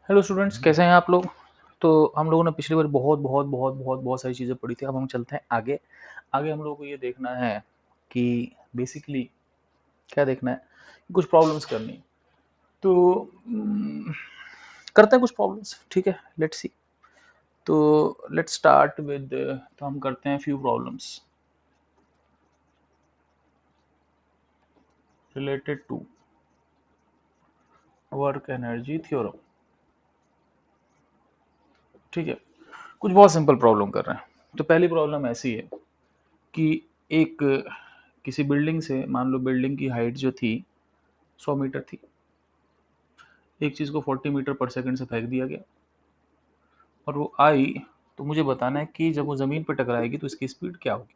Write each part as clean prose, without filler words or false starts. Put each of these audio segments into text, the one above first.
Hello students, कैसे हैं आप लोग। तो हम लोगों ने पिछली बार बहुत बहुत बहुत बहुत बहुत सारी चीज़ें पढ़ी थी। अब हम चलते हैं आगे। आगे हम लोगों को ये देखना है कि बेसिकली क्या देखना है, कुछ प्रॉब्लम्स करनी है। तो करते हैं कुछ प्रॉब्लम्स, ठीक है। Let's see. तो लेट्स स्टार्ट विद, तो हम करते हैं few problems related to work energy theorem, ठीक है। कुछ बहुत सिंपल प्रॉब्लम कर रहे हैं। तो पहली प्रॉब्लम ऐसी है कि एक किसी बिल्डिंग से, मान लो बिल्डिंग की हाइट जो थी 100 मीटर थी। एक चीज़ को 40 मीटर पर सेकंड से फेंक दिया गया और वो आई। तो मुझे बताना है कि जब वो ज़मीन पर टकराएगी तो इसकी स्पीड क्या होगी।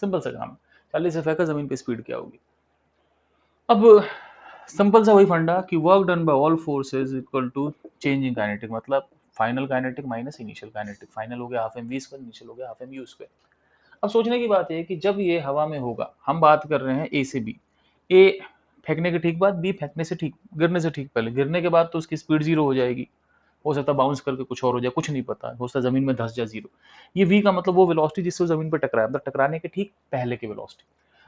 सिंपल सा काम है। 40 से फेंका, ज़मीन पे स्पीड क्या होगी। अब सिंपल सा वही फंडा कि work done by all forces equal to change in kinetic, मतलब final kinetic minus initial kinetic. Final हो गया half M V square, initial हो गया हाफ एम यू स्क्वायर। अब सोचने की बात है कि जब ये हवा में होगा, हम बात कर रहे हैं ए से बी। ए फेंकने के ठीक बाद, बी फेंकने से ठीक, गिरने से ठीक पहले। गिरने के बाद तो उसकी स्पीड जीरो हो जाएगी। हो सकता है बाउंस करके कुछ और हो जाए, कुछ नहीं पता। हो सकता है जमीन में धंस जाए, जीरो। ये वी का मतलब वो वेलोसिटी जिससे वो जमीन पर टकराया, मतलब टकराने के ठीक पहले की वेलोसिटी।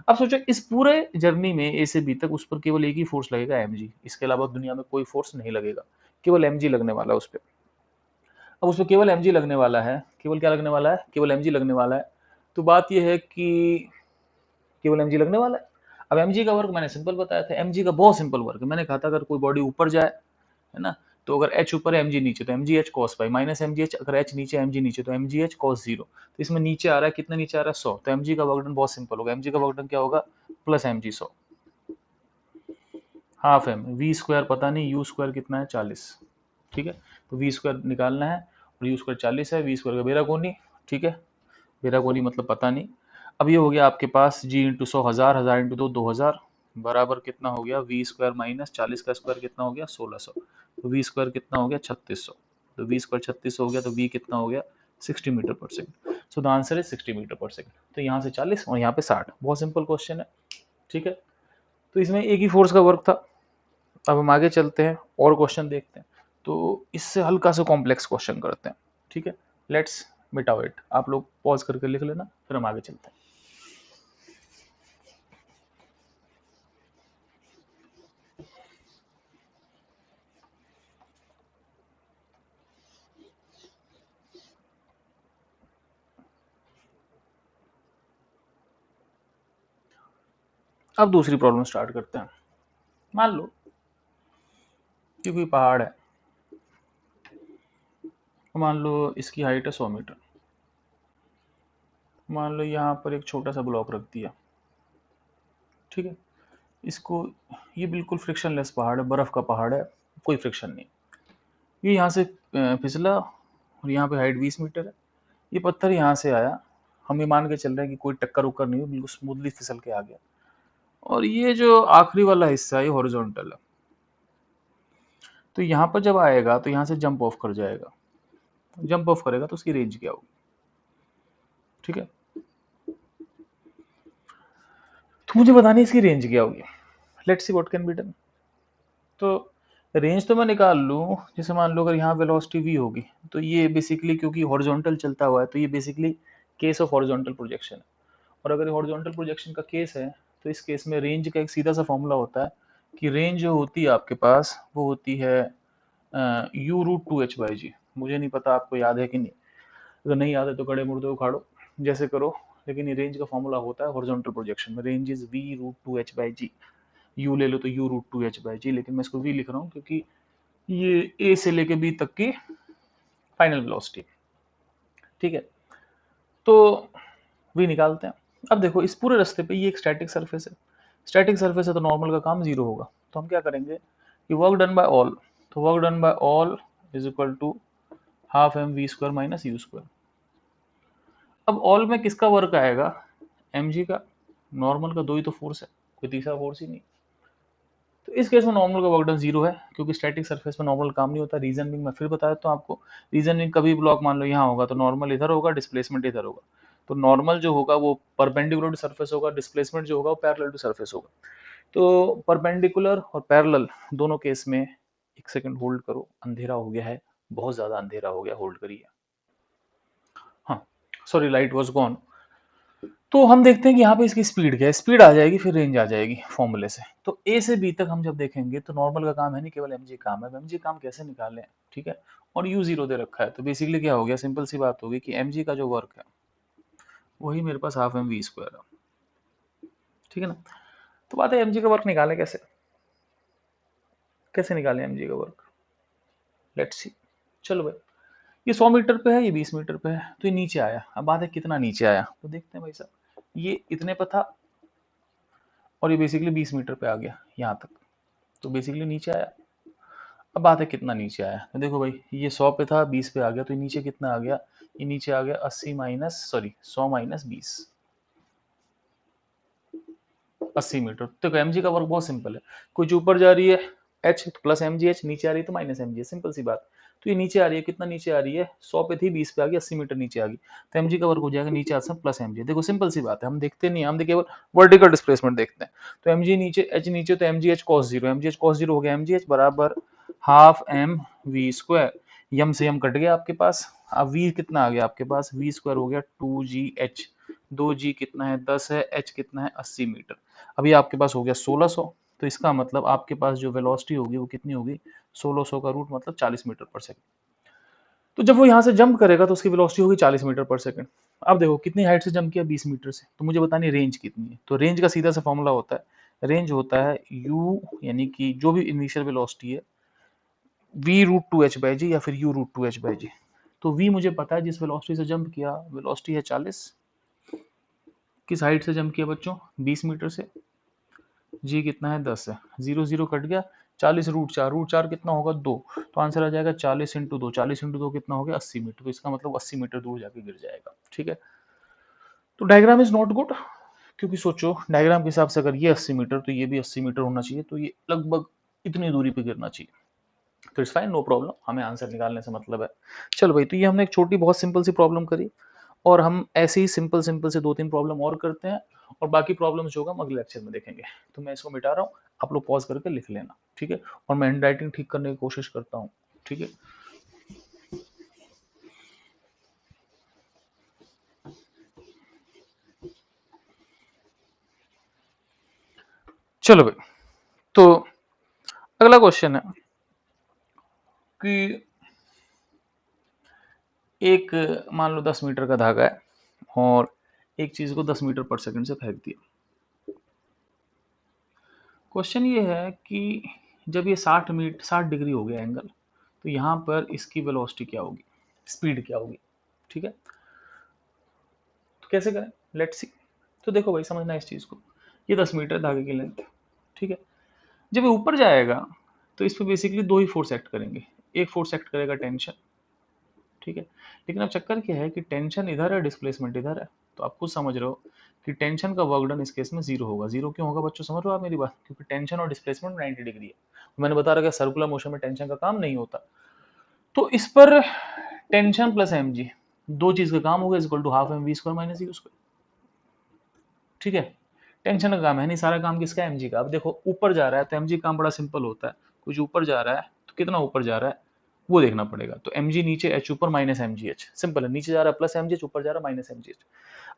अब सोचो इस पूरे जर्नी में ए से बी तक उस पर केवल एक ही फोर्स लगेगा, एम जी। इसके अलावा दुनिया में कोई फोर्स नहीं लगेगा, केवल एम जी लगने वाला है उस पर। अब उसमें केवल एम जी लगने वाला है, केवल क्या लगने वाला है, केवल एम जी लगने वाला है। तो बात यह है कि केवल एम जी लगने वाला है। अब एम जी का वर्क मैंने सिंपल बताया था। एम जी का बहुत सिंपल वर्क है। मैंने कहा था अगर कोई बॉडी ऊपर जाए, है ना, तो अगर एच ऊपर है एम जी नीचे, तो M G H cos pi minus M G H. अगर एच नीचे एम जी नीचे, तो M G H cos zero. तो इसमें नीचे आ रहा है, कितना नीचे आ रहा है, 100। तो एम जी का वर्क डन बहुत सिंपल होगा। एम जी का वर्क डन क्या होगा, plus M G 100 half M V square, पता नहीं यू स्क्वायर कितना है, 40। ठीक है। तो वी स्क्वायर निकालना है और यू स्क्वायर 40 है। वी स्क्वायर का बेरा कोनी, ठीक है। बेरा कोनी मतलब पता नहीं। अब ये हो गया आपके पास जी इंटू 100, 1000, 1000 इंटू 2, 2000 बराबर कितना हो गया, वी स्क्वायर माइनस 40 का स्क्वायर कितना हो गया, 1600। तो वी स्क्वायर कितना हो गया, 3600। तो वी स्क्वायर 3600 हो गया, तो वी कितना हो गया, 60 metre per second. So the answer is 60 metre per second. तो यहाँ से 40 और यहाँ पे 60। बहुत सिंपल क्वेश्चन है, ठीक है। तो इसमें एक ही फोर्स का वर्क था। अब हम आगे चलते हैं और क्वेश्चन देखते हैं। तो इससे हल्का सा कॉम्प्लेक्स क्वेश्चन करते हैं, ठीक है। लेट्स मिटाओ इट। आप लोग पॉज करके लिख लेना, फिर हम आगे चलते हैं। अब दूसरी प्रॉब्लम स्टार्ट करते हैं। मान लो कि कोई पहाड़ है। मान लो इसकी हाइट है 100 मीटर। मान लो यहाँ पर एक छोटा सा ब्लॉक रख दिया, ठीक है। इसको, ये बिल्कुल फ्रिक्शनलेस पहाड़ है, बर्फ का पहाड़ है, कोई फ्रिक्शन नहीं। ये यहाँ से फिसला और यहाँ पे हाइट 20 मीटर है। ये पत्थर यहाँ से आया, हम ये मान के चल रहे हैं कि कोई टक्कर उक्कर नहीं हुई, बिल्कुल स्मूथली फिसल के आ गया। और ये जो आखिरी वाला हिस्सा है ये हॉरिजॉन्टल है। तो यहाँ पर जब आएगा तो यहाँ से जंप ऑफ कर जाएगा। जंप ऑफ करेगा तो उसकी रेंज क्या होगी, ठीक है। तो मुझे बतानी है इसकी रेंज क्या होगी। Let's see what can be done. तो रेंज तो मैं निकाल लूँ। जैसे मान लो अगर यहाँ वेलोसिटी वी होगी, तो ये बेसिकली क्योंकि हॉरिजॉन्टल चलता हुआ है, तो ये basically case of horizontal projection है। और अगर हॉरिजॉन्टल प्रोजेक्शन का केस है, तो इस केस में रेंज का एक सीधा सा फॉर्मूला होता है कि रेंज जो होती है आपके पास वो होती है U root two H by G. मुझे नहीं पता आपको याद है कि नहीं। अगर नहीं याद है तो कड़े मुर्दे उखाड़ो, जैसे करो। लेकिन ये रेंज का फॉर्मूला होता है हॉरिजॉन्टल प्रोजेक्शन में, range is V root two H by G. U ले लो तो U root two H by G, लेकिन मैं इसको वी लिख रहा हूँ क्योंकि ये ए से लेके बी तक की फाइनल वेलोसिटी, ठीक है। तो वी निकालते हैं। अब देखो इस पूरे रास्ते पे ये एक स्टैटिक सरफेस है। स्टैटिक सरफेस है तो नॉर्मल का काम जीरो होगा। तो हम क्या करेंगे कि वर्क डन बाय ऑल, तो work done by all is equal to half M V square minus U square. अब ऑल में किसका वर्क आएगा, एम जी का। नॉर्मल का दो ही तो फोर्स है, कोई तीसरा फोर्स ही नहीं। तो इस केस में नॉर्मल का वर्क डन जीरो है, क्योंकि स्टैटिक सरफेस में नॉर्मल काम नहीं होता। रीजन भी मैं फिर बता देता हूँ आपको। रीजन भी कभी ब्लॉक मान लो यहाँ होगा तो नॉर्मल इधर होगा, डिस्प्लेसमेंट इधर होगा। तो नॉर्मल जो होगा वो परपेंडिकुलर टू सरफेस होगा, डिस्प्लेसमेंट जो होगा वो पैरेलल टू सरफेस होगा। तो परपेंडिकुलर और पैरेलल दोनों केस में एक सेकंड होल्ड करो, अंधेरा हो गया है, बहुत ज़्यादा अंधेरा हो गया, होल्ड करिए। हाँ, सॉरी, लाइट वॉज गॉन। तो हम देखते हैं कि यहाँ पे इसकी स्पीड क्या है, स्पीड आ जाएगी फिर रेंज आ जाएगी फॉर्मूले से। तो ए से बी तक हम जब देखेंगे तो नॉर्मल का काम है नहीं, केवल एमजी काम है। एमजी काम कैसे निकालें, ठीक है, और यू जीरो दे रखा है, तो बेसिकली क्या हो गया, सिंपल सी बात होगी कि एमजी का जो वर्क है वही मेरे पास हाफ एम वी स्क्वायर है, ठीक है ना। तो बात है एमजी का वर्क निकालें कैसे, कैसे निकालें एमजी का वर्क, लेट्स सी। चलो भाई, ये 100 मीटर पे है, ये 20 मीटर पे है, तो ये नीचे आया। अब बात है कितना नीचे आया, तो देखते हैं भाई साहब, ये इतने पे था और ये बेसिकली 20 मीटर पे आ गया यहाँ तक, तो बेसिकली नीचे आया। अब बात है कितना नीचे आया, तो देखो भाई, ये 100 पे था, 20 पे आ गया, तो ये नीचे कितना आ गया, ये नीचे आ गया 80 माइनस, सॉरी 100 माइनस 20, 80 मीटर। तो एमजी का वर्क बहुत सिंपल है, कुछ ऊपर जा रही है एच तो प्लस एम जी एच, नीचे आ रही है तो minus M G H, simple सी बात। तो ये नीचे आ रही है, कितना नीचे आ रही है, 100 पे थी, 20 पे आ गई, 80 मीटर नीचे आ गई, तो एमजी का वर्क हो जाएगा नीचे आता प्लस एम जी। देखो सिंपल सी बात है, हम देखते नहीं, हम केवल वर्टिकल डिस्प्लेसमेंट देखते हैं। तो एम जी नीचे, एच नीचे, तो M G H cos zero, M G H cos zero हो गया, एम जी एच बराबर half M V square, M से यम कट गया आपके पास। अब वी कितना आ गया आपके पास, वी स्क्वायर हो गया 2gh, 2g कितना है 10 है, h कितना है 80 मीटर। अभी आपके पास हो गया 1600, तो इसका मतलब आपके पास जो वेलोसिटी होगी वो कितनी होगी, 1600 का रूट मतलब 40 मीटर पर सेकंड। तो जब वो यहाँ से जंप करेगा तो उसकी वेलोसिटी होगी 40 मीटर पर सेकंड। अब देखो कितनी हाइट से जंप किया, 20 मीटर से, तो मुझे बतानी रेंज कितनी है। तो रेंज का सीधा सा फॉर्मूला होता है, रेंज होता है u, यानी कि जो भी इनिशियल वेलोसिटी है, v root two H by G या फिर u root two H by G. तो v मुझे पता है, जिस वेलोसिटी से जंप किया, वेलोसिटी है 40, किस हाइट से जंप किया बच्चों, 20 मीटर से, जी कितना है 10 है, जीरो जीरो कट गया, 40 रूट चार, रूट चार कितना होगा 2, तो आंसर आ जाएगा 40 इंटू दो, 40 इंटू दो कितना हो गया 80 मीटर, तो इसका मतलब 80 मीटर दूर जाके गिर जाएगा, ठीक है। तो डायग्राम इज नॉट गुड, क्योंकि सोचो डायग्राम के हिसाब से अगर ये 80 मीटर तो ये भी 80 मीटर होना चाहिए, तो ये लगभग इतनी दूरी पे गिरना चाहिए। तो इट्स फाइन, नो प्रॉब्लम, हमें आंसर निकालने से मतलब है। चलो भाई, तो ये हमने एक छोटी बहुत सिंपल सी प्रॉब्लम करी, और हम ऐसे ही सिंपल सिंपल से 2-3 प्रॉब्लम और करते हैं, और बाकी प्रॉब्लम्स जो होगा हम अगले लेक्चर में देखेंगे। तो मैं इसको मिटा रहा हूँ, आप लोग पॉज करके लिख लेना, ठीक है, और मैं हैंड राइटिंग ठीक करने की कोशिश करता हूँ, ठीक है। चलो भाई, तो अगला क्वेश्चन है कि एक, मान लो 10 मीटर का धागा है और एक चीज को 10 मीटर पर सेकंड से फेंक दिया। क्वेश्चन ये है कि जब ये 60 डिग्री हो गया एंगल, तो यहाँ पर इसकी वेलोसिटी क्या होगी, स्पीड क्या होगी, ठीक है। तो कैसे करें, लेट्स सी। तो देखो भाई, समझना इस चीज को, ये 10 मीटर धागे की लेंथ, ठीक है। जब ये ऊपर जाएगा तो इस पर बेसिकली दो ही फोर्स एक्ट करेंगे, एक फोर्स एक्ट करेगा टेंशन, ठीक है। लेकिन अब चक्कर क्या है कि टेंशन इधर है, डिस्प्लेसमेंट इधर है, तो आप खुद समझ रहे हो कि टेंशन का वर्क डन इस केस में जीरो होगा। जीरो क्यों होगा बच्चों, समझ रहे हो आप मेरी बात, क्योंकि टेंशन और डिस्प्लेसमेंट 90 डिग्री है। मैंने बता रखा सर्कुलर मोशन में टेंशन का काम नहीं होता। तो इस पर टेंशन प्लस एम जी, दो चीज का काम होगा, equal to half M V square minus U square, ठीक है। टेंशन का काम है नहीं, सारा काम किसका, एम जी का। अब देखो ऊपर जा रहा है तो एम जी काम बड़ा सिंपल होता है, कुछ ऊपर जा रहा है तो कितना ऊपर जा रहा है वो देखना पड़ेगा। तो एम जी नीचे, एच ऊपर, minus M G H, simple है, नीचे जा रहा है प्लस एम जी एच, ऊपर जा रहा है माइनस एम जी एच।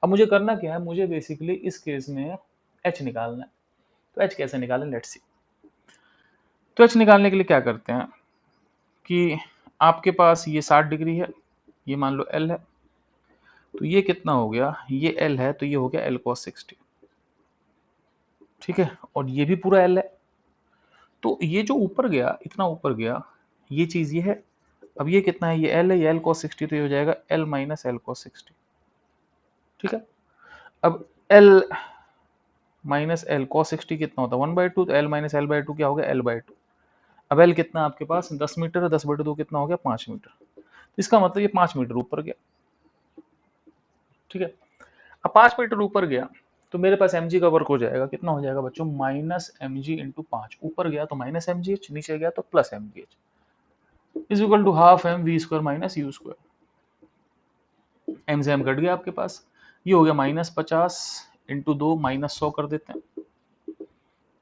अब मुझे करना क्या है, मुझे बेसिकली इस केस में एच निकालना है। तो एच कैसे निकालें, लेट्स सी। तो एच निकालने के लिए क्या करते हैं कि आपके पास ये 60 डिग्री है, ये मान लो एल है, तो ये कितना हो गया, ये एल है तो ये हो गया एल कॉस 60, ठीक है, और ये भी पूरा एल है। तो ये जो ऊपर गया, इतना ऊपर गया, ये चीज ये है। अब ये कितना है, ये एल है, ये एल कॉस 60, तो ये हो जाएगा एल माइनस एल कॉस 60, ठीक है। अब एल माइनस एल कॉस 60 कितना होता है 1/2, तो L minus L by two क्या हो गया, एल बाई टू। अब एल कितना आपके पास 10 मीटर है, 10/2 कितना हो गया 5 मीटर, तो इसका मतलब ये 5 मीटर ऊपर गया, ठीक है। अब 5 मीटर ऊपर गया तो मेरे पास एम का वर्क हो जाएगा, कितना हो जाएगा बच्चों, माइनस एम जी इंटू 5, ऊपर गया तो माइनस एम जी एच, नीचे गया तो plus M G H, is equal to half M V square minus U square. M से एम कट गया आपके पास, ये हो गया -50 इंटू 2 -100 कर देते हैं,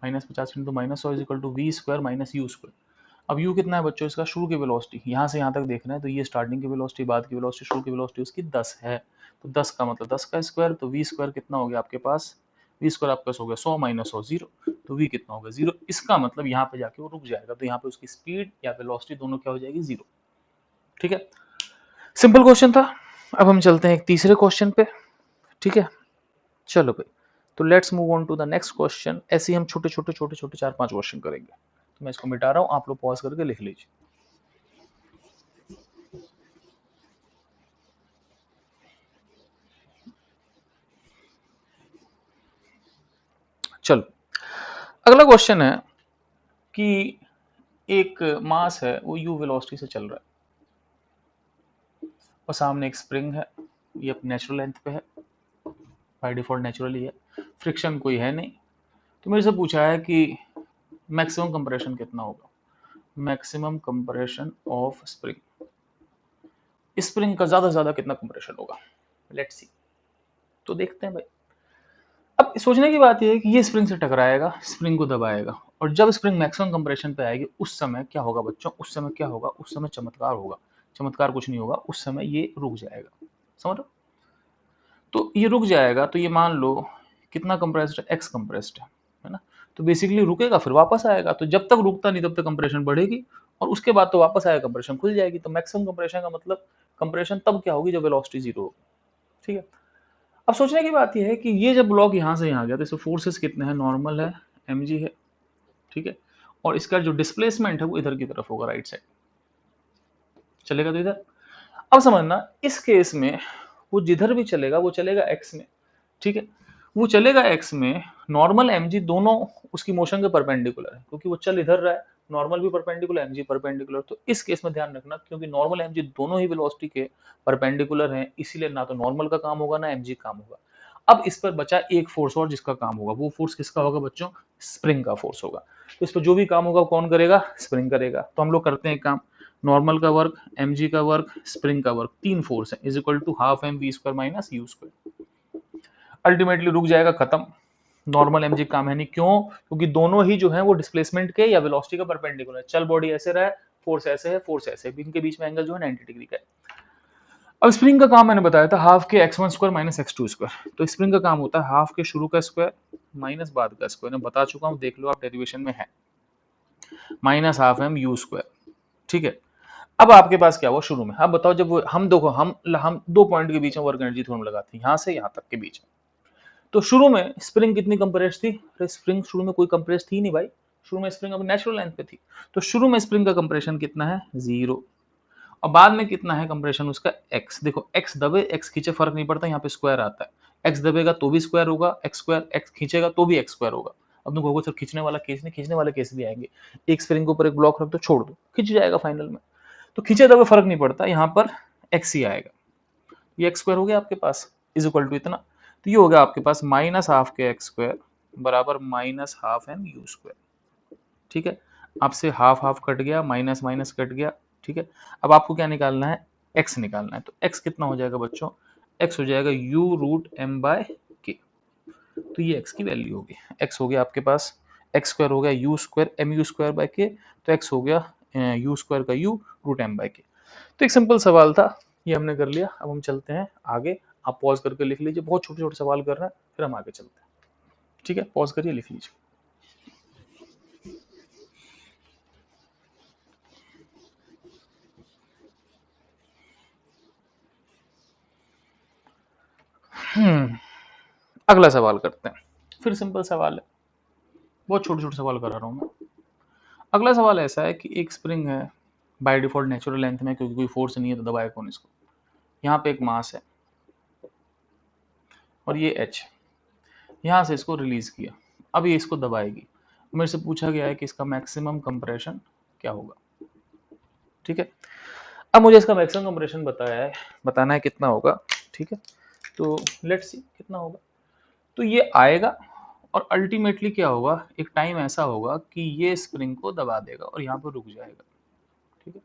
-50 into -100 is equal to V square minus U square. अब u कितना है बच्चों इसका, शुरू की वेलोसिटी, यहाँ से यहाँ तक देखना है तो ये स्टार्टिंग की वेलोसिटी, बाद की वेलोसिटी, शुरू की वेलोसिटी उसकी 10 है, तो 10 का मतलब 10 का स्क्वायर, तो v स्क्वायर कितना हो गया आपके पास, v स्क्वायर आपके पास हो गया 100 माइनस 100 0, तो v कितना होगा 0, इसका मतलब यहाँ पे जाके वो रुक जाएगा, तो यहाँ पे उसकी स्पीड या वेलोसिटी दोनों क्या हो जाएगी 0। ठीक है, सिंपल क्वेश्चन था। अब हम चलते हैं एक तीसरे क्वेश्चन पे। ठीक है, चलो भाई, तो let's move on to the next question. ऐसे ही हम छोटे छोटे छोटे छोटे 4-5 क्वेश्चन करेंगे, तो मैं इसको मिटा रहा हूँ, आप लोग पॉज करके लिख लीजिए। चलो, अगला क्वेश्चन है कि एक मास है वो u वेलोसिटी से चल रहा है और सामने एक स्प्रिंग है, ये अपनी नेचुरल लेंथ पे है, बाय डिफॉल्ट नेचुरली है, फ्रिक्शन कोई है नहीं। तो मेरे से पूछा है कि मैक्सिमम कंप्रेशन कितना होगा, maximum compression of spring, spring का ज्यादा से ज्यादा कितना कंप्रेशन होगा, लेट्स सी। तो देखते हैं भाई। अब सोचने की बात यह है कि ये स्प्रिंग से टकराएगा, स्प्रिंग को दबाएगा, और जब स्प्रिंग मैक्सिमम कंप्रेशन पे आएगी उस समय क्या होगा बच्चों, उस समय क्या होगा, उस समय चमत्कार होगा। चमत्कार कुछ नहीं होगा, उस समय ये रुक जाएगा, समझ रहे हो? तो ये रुक जाएगा, तो ये मान लो कितना कंप्रेस्ड है, एक्स कंप्रेस्ड है ना, तो बेसिकली रुकेगा फिर वापस आएगा, तो जब तक रुकता नहीं तब तक कंप्रेशन बढ़ेगी, और उसके बाद तो वापस आएगा, कंप्रेशन खुल जाएगी। तो मैक्सिमम कंप्रेशन का मतलब कंप्रेशन तब क्या होगी जब वेलोसिटी 0 होगी। ठीक है, अब सोचने की बात यह है कि ये जब ब्लॉक यहाँ से यहाँ गया तो इसमें फोर्सेस कितने हैं, नॉर्मल है, mg है, ठीक है, और इसका जो डिस्प्लेसमेंट है वो इधर की तरफ होगा, राइट साइड चलेगा, तो इधर। अब समझना, इस केस में वो जिधर भी चलेगा वो चलेगा x में, ठीक है, वो चलेगा x में, नॉर्मल mg दोनों उसकी मोशन के परपेंडिकुलर है, क्योंकि वो चल इधर रहा है, नॉर्मल भी परपेंडिकुलर, mg परपेंडिकुलर। तो इस केस में ध्यान रखना, क्योंकि नॉर्मल mg दोनों ही वेलोसिटी के परपेंडिकुलर हैं, इसीलिए ना तो नॉर्मल का काम होगा ना mg काम होगा। अब इस पर बचा एक फोर्स और जिसका काम होगा, वो फोर्स किसका होगा बच्चों, स्प्रिंग का फोर्स होगा। तो इस पर जो भी काम होगा कौन करेगा, स्प्रिंग करेगा। तो हम लोग करते हैं काम, नॉर्मल का वर्क, mg का वर्क, स्प्रिंग का वर्क, तीन फोर्स है, is equal to half M V square minus U square. Ultimately रुक जाएगा, खत्म, नॉर्मल mg काम है नहीं। क्यों, क्योंकि दोनों ही जो है वो डिस्प्लेसमेंट के या वेलोसिटी का परपेंडिकुलर है। चल बॉडी ऐसे रहा है, फोर्स ऐसे है, फोर्स ऐसे है, इनके बीच में एंगल जो है 90 डिग्री का है। अब स्प्रिंग का काम मैंने बताया था हाफ के x1 square minus x2 square. तो स्प्रिंग का काम होता है हाफ के शुरू का स्क्वायर माइनस बाद का स्क्वायर, मैं बता चुका हूं, देख लो आप डेरिवेशन में है, minus half M U square. ठीक है, अब आपके पास क्या हुआ शुरू में, अब बताओ, जब हम देखो हम दो पॉइंट के बीच में वर्क एनर्जी थ्योरम लगाते हैं, यहां से यहां तक के बीच में। तो शुरू में स्प्रिंग कितनी कंप्रेस थी, अरे स्प्रिंग शुरू में कोई कंप्रेस थी नहीं भाई, शुरू में स्प्रिंग अपनी नेचुरल लेंथ पे थी। तो शुरू में स्प्रिंग का कंप्रेशन कितना है, 0, और बाद में कितना है कंप्रेशन उसका, x। देखो x दबे x खींचे फर्क नहीं पड़ता, यहाँ पे स्क्वायर आता है, x दबेगा तो भी स्क्वायर होगा, x स्क्वायर x खींचेगा तो भी x स्क्वायर होगा। अब तुम कहोगे सर खींचने वाला केस नहीं, खींचने वाले केस भी आएंगे, एक स्प्रिंग के ऊपर एक ब्लॉक रख दो, छोड़ दो, खींच जाएगा फाइनल में। तो खींचे दबे फर्क नहीं पड़ता, यहाँ पर x ही आएगा, ये एक्स स्क्वायर हो गया आपके पास, इज इक्वल टू इतना। तो ये हो गया आपके पास माइनस हाफ के एक्स स्क्वायर बराबर minus half M U square. ठीक है, आपसे हाफ हाफ कट गया, माइनस माइनस कट गया। ठीक है, अब आपको क्या निकालना है, एक्स निकालना है। तो एक्स कितना हो जाएगा बच्चों, एक्स हो जाएगा you root M by K. तो ये एक्स की वैल्यू होगी, एक्स हो गया आपके पास, एक्स स्क्वायर हो गया U square M U square by K, तो एक्स हो गया यू स्क्वायर का U root M by K. तो एक सिंपल सवाल था, ये हमने कर लिया। अब हम चलते हैं आगे, आप पॉज करके लिख लीजिए, बहुत छोटे छोटे सवाल कर रहे हैं, फिर हम आगे चलते हैं। ठीक है, पॉज करिए, लिख लीजिए। अगला सवाल करते हैं, फिर सिंपल सवाल है, बहुत छोटे छोटे सवाल करा रहा हूं मैं। अगला सवाल ऐसा है कि एक स्प्रिंग है, बाय डिफॉल्ट नेचुरल लेंथ में, क्योंकि कोई फोर्स नहीं है तो दबाए कौन इसको। यहाँ पे एक मास है और ये एच, यहाँ से इसको रिलीज किया, अब ये इसको दबाएगी। मेरे से पूछा गया है कि इसका मैक्सिमम कंप्रेशन क्या होगा। ठीक है, अब मुझे इसका मैक्सिमम कंप्रेशन बताना है कितना होगा। ठीक है, तो लेट्स सी कितना होगा। तो ये आएगा और अल्टीमेटली क्या होगा, एक टाइम ऐसा होगा कि ये स्प्रिंग को दबा देगा और यहाँ पर रुक जाएगा। ठीक है,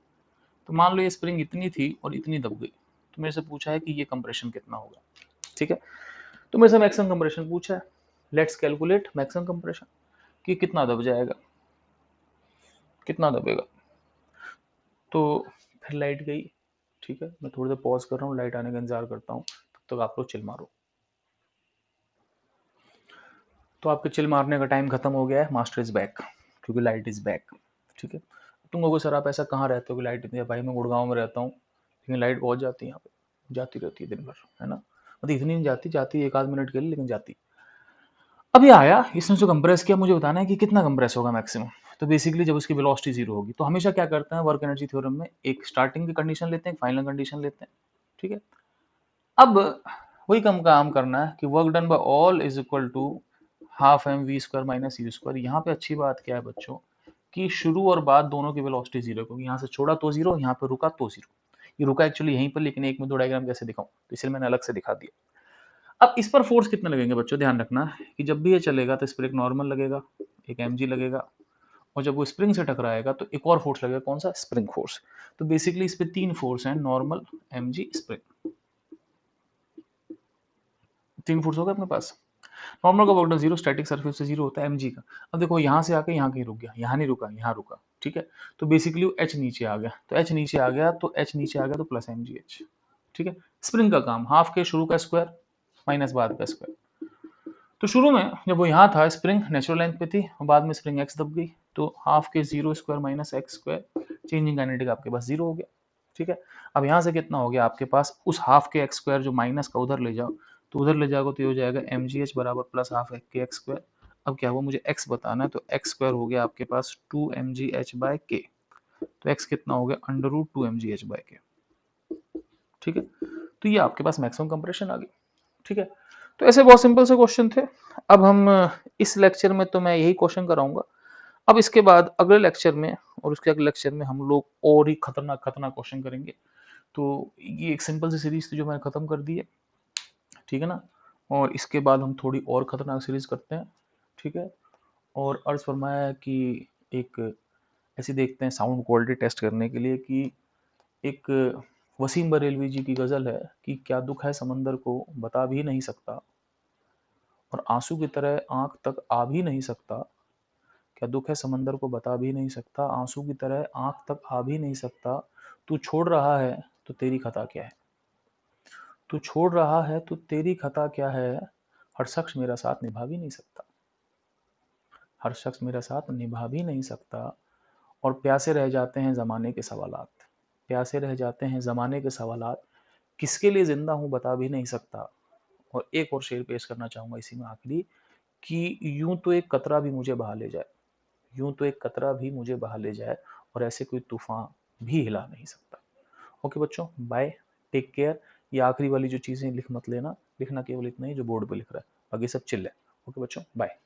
तो मान लो ये स्प्रिंग इतनी थी और इतनी दब गई, तो मेरे से पूछा है कि ये कंप्रेशन कितना होगा। ठीक है, तो मेरे से मैक्सिमम कंप्रेशन पूछा है, लेट्स कैलकुलेट मैक्सिमम कंप्रेशन कि कितना दब जाएगा, कितना दबेगा। तो फिर लाइट गई, ठीक है, मैं थोड़ी देर पॉज कर रहा हूँ, लाइट आने का इंतजार करता हूँ, तब तक आप लोग चिल मारो। तो आपके चिल मारने का टाइम खत्म हो गया है, मास्टर इज बैक, क्योंकि लाइट इज बैक, ठीक है। तुम लोगों सर आप ऐसा कहाँ रहते हो कि लाइट इतनी है? भाई मैं गुड़गांव में रहता हूँ, लेकिन लाइट बहुत जाती है यहाँ पे, जाती रहती है दिन भर, है ना, मतलब इतनी नहीं जाती, जाती है 1 आध मिनट के लिए, लेकिन जाती। अब ये आया, इसने जो कंप्रेस किया, मुझे बताना है कि कितना कंप्रेस होगा मैक्सिमम। तो बेसिकली जब उसकी वेलोसिटी जीरो होगी, तो हमेशा क्या करते हैं वर्क एनर्जी थ्योरम में, एक स्टार्टिंग की कंडीशन लेते हैं, एक फाइनल कंडीशन लेते हैं, ठीक है। अब वही कम काम करना है कि work done by all is equal to half M V square minus U square. यहाँ पे अच्छी बात क्या है बच्चों, कि शुरू और बाद दोनों की वेलोसिटी जीरो, क्योंकि यहाँ से छोड़ा तो जीरो, यहाँ पे रुका तो जीरो। ये रुका एक्चुअली यहीं पर, लेकिन एक में दो डायग्राम कैसे दिखाऊं, तो इसलिए मैंने अलग से दिखा दिया। अब इस पर फोर्स कितने लगेंगे बच्चों, ध्यान रखना कि जब भी ये चलेगा तो इस पर एक नॉर्मल लगेगा, एक एम लगेगा, और जब वो स्प्रिंग से टकराएगा तो एक और फोर्स लगेगा, कौन सा, स्प्रिंग फोर्स। तो बेसिकली इस पे 3 फोर्स हैं, नॉर्मल, एम स्प्रिंग, 3 फोर्स होगा अपने पास। नॉर्मल का work done zero, static surface से जीरो होता है mg का। अब देखो यहाँ से आके यहाँ कहीं रुक गया, यहाँ नहीं रुका, यहाँ रुका, ठीक है। तो बेसिकली वो h नीचे आ गया, तो h नीचे आ गया, तो h नीचे आ गया, तो प्लस mgh, ठीक है। स्प्रिंग का काम, हाफ के शुरू का स्क्वायर माइनस बाद का स्क्वायर। तो शुरू में जब वो यहाँ था स्प्रिंग नेचुरल लेंथ पे थी, और बाद में स्प्रिंग एक्स दब गई, तो हाफ के zero square minus x square, changing kinetic आपके पास जीरो हो गया, ठीक है। अब यहाँ से कितना हो गया आपके पास, उस हाफ के एक्स स्क्वायर जो माइनस का उधर ले जाओ, तो उधर ले जाओगे तो ये हो जाएगा एम जी एच बराबर प्लस हाफ के एक्स स्क्वायर। अब क्या हुआ, मुझे एक्स बताना है, तो एक्स स्क्वायर हो गया आपके पास 2 mgh/k, तो एक्स कितना हो गया, √2 mgh/k, ठीक है। तो ये आपके पास मैक्सिमम कंप्रेशन आ गई, ठीक है। तो ऐसे बहुत सिंपल से क्वेश्चन थे। अब हम इस लेक्चर में तो मैं यही क्वेश्चन कराऊंगा। अब इसके बाद अगले लेक्चर में और उसके अगले लेक्चर में हम लोग और ही खतरनाक खतरनाक क्वेश्चन करेंगे। तो ये एक सिंपल सी सीरीज थी जो मैंने खत्म कर दी है, ठीक है ना। और इसके बाद हम थोड़ी और खतरनाक सीरीज करते हैं, ठीक है। और अर्ज फरमाया है कि एक ऐसी देखते हैं साउंड क्वालिटी टेस्ट करने के लिए कि एक वसीम बरेलवी जी की गज़ल है कि क्या दुख है समंदर को बता भी नहीं सकता, और आंसू की तरह आंख तक आ भी नहीं सकता। क्या दुख है समंदर को बता भी नहीं सकता, आंसू की तरह आंख तक आ भी नहीं सकता। तू छोड़ रहा है तो तेरी खता क्या है, तू छोड़ रहा है तो तेरी खता क्या है। हर शख्स मेरा साथ निभा भी नहीं सकता, हर शख्स मेरा साथ निभा भी नहीं सकता। और प्यासे रह जाते हैं ज़माने के सवालात, प्यासे रह जाते हैं ज़माने के सवालात। किसके लिए ज़िंदा हूँ बता भी नहीं सकता। और एक और शेर पेश करना चाहूँगा इसी में आखिरी, कि यूं तो एक कतरा भी मुझे बहा ले जाए, यूं तो एक कतरा भी मुझे बहा ले जाए, और ऐसे कोई तूफान भी हिला नहीं सकता। ओके बच्चों, बाय, टेक केयर। ये आखिरी वाली जो चीज़ें लिख मत लेना, लिखना केवल इतना ही जो बोर्ड पे लिख रहा है, बाकी सब चिल है। ओके बच्चों, बाय।